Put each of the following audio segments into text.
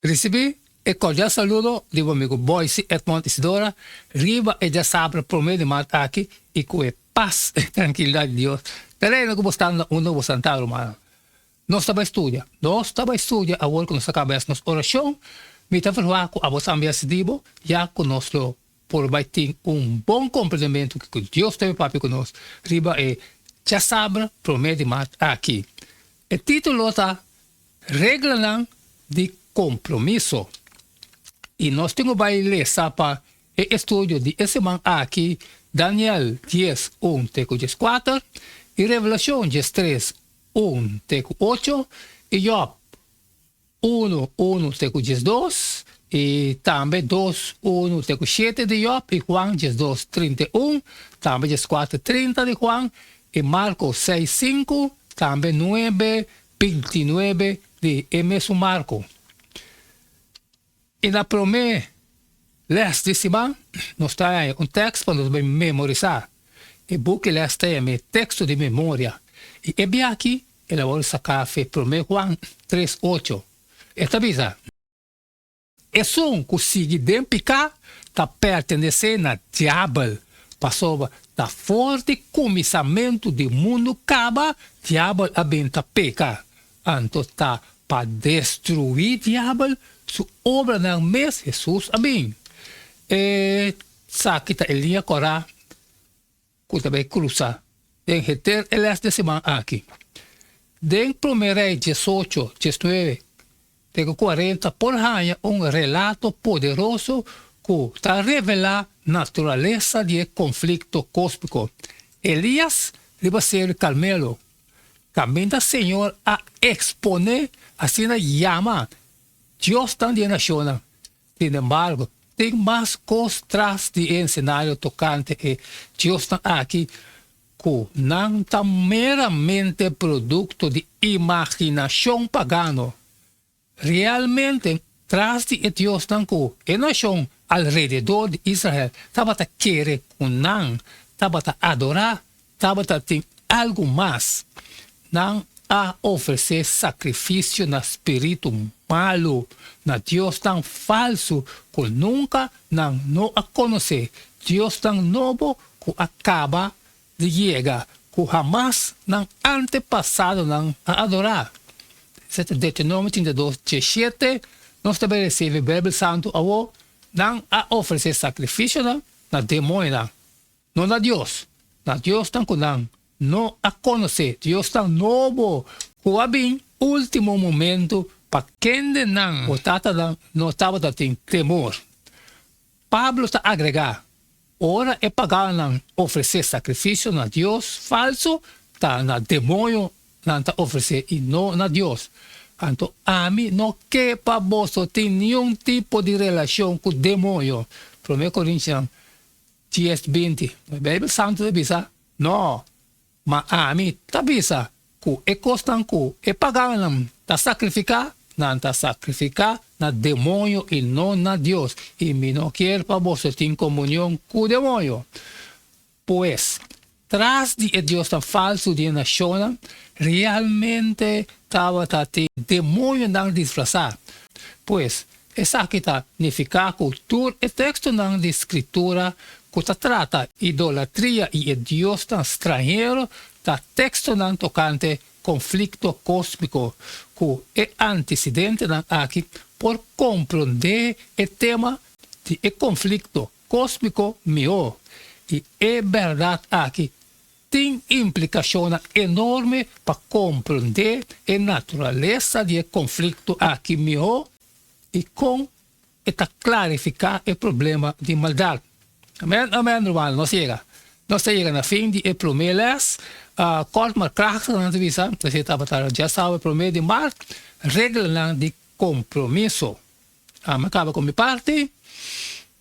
Recibi e cordial saludo de meu amigo Boyce Edmond Isidora. Riba e já sabe prometo mais aqui e com paz e tranquilidade de Deus. Terei que buscar um novo santuário, mano. Nós estamos estudando agora com nossa cabeça, nossa oração. Me está falando com a vossa ambiente dibo, já conosco por vai ter bom compreendimento que Deus tem para conosco. Riba e já sabe prometo mais aqui. O título está Regra de Compromisso. E nós temos que ler para o estudo de esse semana aqui, Daniel 10, 1, teco 4, e Revelação 3, 1, teco 8, e Job 1, 1, teco 2, e também 2, 1, teco 7 de Job, e Juan 2, 31, também 4, 30 de Juan, e Marcos 6, 5, também 9, 29 de mesmo Marco. E na primeira leste de semana, nós temos texto para nos memorizar. E porque leste é meu texto de memória. E é bem aqui, ele vai sacar o 1 Juan 3, 8. Esta visa. É som que consegue identificar, está pertencendo a diabo. Passou da forte começamento do mundo, acaba, diabo abenta peca. Então está para destruir diabo, sua obra não mês Jesus amém. E sabe que Elia Corá, que também cruza, tem que ter esta semana aqui. Den 1 Reis 18, 19, tem 40, por aí relato poderoso que está revelando a natureza do conflito cósmico. Elias deve ser Carmelo. Caminho do Senhor a exponer, assim na llama. Deus está de nação. Sin embargo, tem mais coisas atrás de cenário tocante e Deus está aqui que não está meramente produto de imaginação pagano. Realmente, atrás de Deus está que a nação ao redor de Israel estava a querer não, estava a adorar, estava a ter algo mais. Não a oferecer sacrifício no espírito malo, na Deus tão falso, que nunca não a conhecer. Deus tão novo que acaba de chegar, que jamais não antepassado não a adorar. Deuteronômio 32, 17, nós também recebemos o Bíblia Santo, não a oferecer sacrifício na demônio, não na Deus. Na Deus tão que não a conhecer. Deus está novo. O abim, último momento, para quem não estava tendo temor. Pablo está a agregar. Ora é pagar não oferecer sacrifício na Deus falso, está na demônio, não está oferecer e não na Deus. Então, a mim não quer para você ter nenhum tipo de relação com o demônio. 1 Coríntios 10, 20. A Bíblia Santa diz, não. Mas a mim, tá bisa, que é constante, é pagar não, tá sacrificar na demônio e não na Deus. E me não quer para você ter comunhão com o demônio. Pois, tras de Deus tão falso de nação, realmente estava a ter demônio não disfarçar. Pois, essa aqui está significa cultura e texto não de escritura que trata idolatria e Deus tão estrangeiro, tá texto não tocante conflito cósmico, que é antecedente aqui por compreender o tema de conflito cósmico meu. E é verdade aqui, tem implicação enorme para compreender a natureza do conflito aqui meu e com eta clarificar o problema de maldade. Amém, amém, irmão. Nós chega na fim de primeiro mês, corta uma craque na televisão, você estava já sabe o primeiro de março, regra de compromisso. Acaba com minha parte.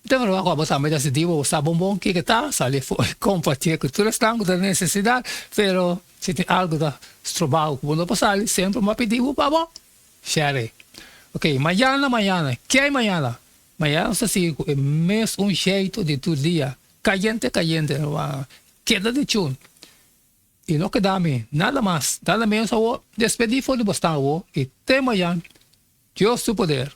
Então, agora você também decidiu, sabe bom que está, sabe, compartilhar com todos os da necessidade, mas se tem algo da trabalho que você passar, sempre me pediu, para bom, share. Ok, amanhã, que é amanhã? Amanhã você sigue o mesmo jeito de todo dia. Caliente, queda de chão. E não queda nada mais, nada menos. Despedir foi de bastante. E até amanhã. Deus do poder.